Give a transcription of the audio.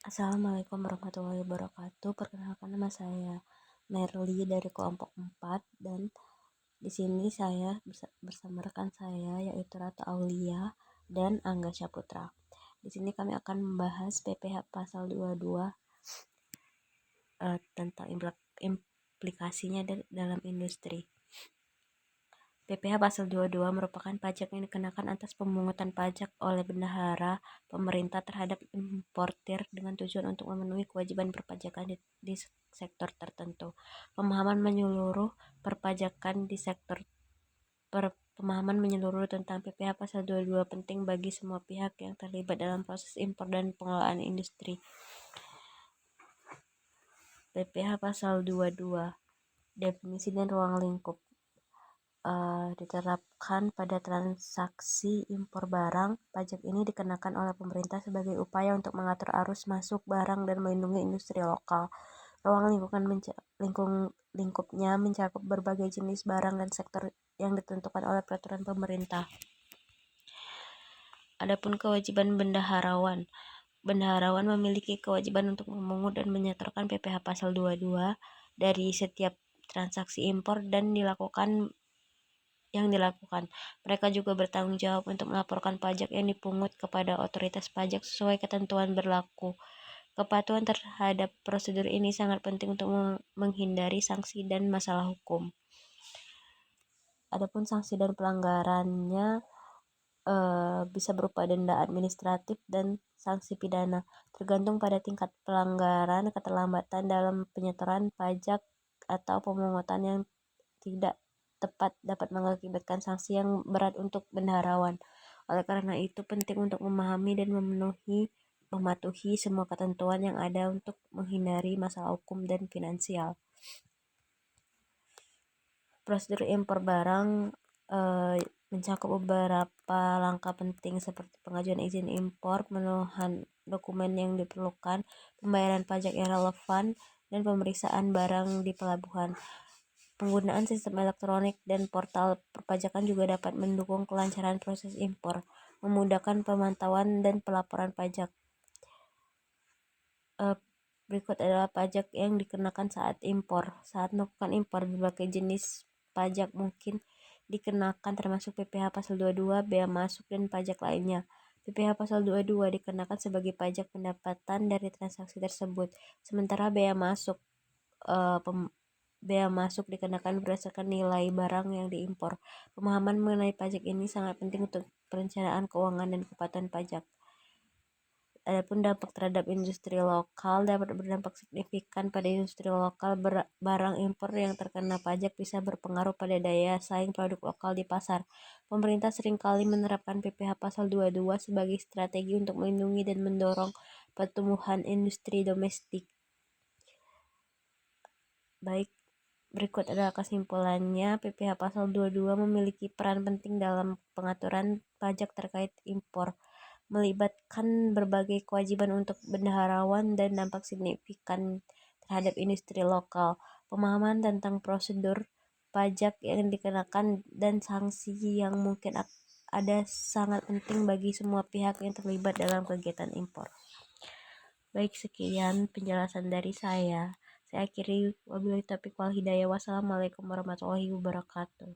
Assalamualaikum warahmatullahi wabarakatuh. Perkenalkan nama saya Merly dari kelompok 4 dan di sini saya bersama rekan saya yaitu Ratu Aulia dan Angga Syaputra. Di sini kami akan membahas PPH pasal 22 tentang implikasinya dalam industri. PPH pasal 22 merupakan pajak yang dikenakan atas pemungutan pajak oleh bendahara pemerintah terhadap importir dengan tujuan untuk memenuhi kewajiban perpajakan di sektor tertentu. Pemahaman menyeluruh perpajakan di sektor Pemahaman menyeluruh tentang PPH pasal 22 penting bagi semua pihak yang terlibat dalam proses impor dan pengelolaan industri. PPH pasal 22 definisi dan ruang lingkup diterapkan pada transaksi impor barang. Pajak ini dikenakan oleh pemerintah sebagai upaya untuk mengatur arus masuk barang dan melindungi industri lokal. Ruang lingkupnya mencakup berbagai jenis barang dan sektor yang ditentukan oleh peraturan pemerintah. Adapun kewajiban bendaharawan. Bendaharawan memiliki kewajiban untuk memungut dan menyetorkan PPH pasal 22 dari setiap transaksi impor yang dilakukan. Mereka juga bertanggung jawab untuk melaporkan pajak yang dipungut kepada otoritas pajak sesuai ketentuan berlaku. Kepatuhan terhadap prosedur ini sangat penting untuk menghindari sanksi dan masalah hukum. Adapun sanksi dan pelanggarannya bisa berupa denda administratif dan sanksi pidana, tergantung pada tingkat pelanggaran. Keterlambatan dalam penyetoran pajak atau pemungutan yang tidak tepat dapat mengakibatkan sanksi yang berat untuk bendaharawan. Oleh karena itu, penting untuk memahami dan mematuhi semua ketentuan yang ada untuk menghindari masalah hukum dan finansial. Prosedur impor barang mencakup beberapa langkah penting seperti pengajuan izin impor, pemenuhan dokumen yang diperlukan, pembayaran pajak yang relevan, dan pemeriksaan barang di pelabuhan. Penggunaan sistem elektronik dan portal perpajakan juga dapat mendukung kelancaran proses impor, memudahkan pemantauan dan pelaporan pajak. Berikut adalah pajak yang dikenakan saat impor. Saat melakukan impor, berbagai jenis pajak mungkin dikenakan termasuk PPH pasal 22, bea masuk, dan pajak lainnya. PPH pasal 22 dikenakan sebagai pajak pendapatan dari transaksi tersebut, sementara bea masuk dikenakan berdasarkan nilai barang yang diimpor. Pemahaman mengenai pajak ini sangat penting untuk perencanaan keuangan dan kepatuhan pajak. Adapun dampak terhadap industri lokal dapat berdampak signifikan pada industri lokal. Barang impor yang terkena pajak bisa berpengaruh pada daya saing produk lokal di pasar. Pemerintah seringkali menerapkan PPH pasal 22 sebagai strategi untuk melindungi dan mendorong pertumbuhan industri domestik. Baik, berikut adalah kesimpulannya. PPH pasal 22 memiliki peran penting dalam pengaturan pajak terkait impor, melibatkan berbagai kewajiban untuk bendaharawan dan dampak signifikan terhadap industri lokal. Pemahaman tentang prosedur pajak yang dikenakan dan sanksi yang mungkin ada sangat penting bagi semua pihak yang terlibat dalam kegiatan impor. Baik, sekian penjelasan dari saya. Saya akhiri, wabillahi taufiq wal hidayah. Wassalamualaikum warahmatullahi wabarakatuh.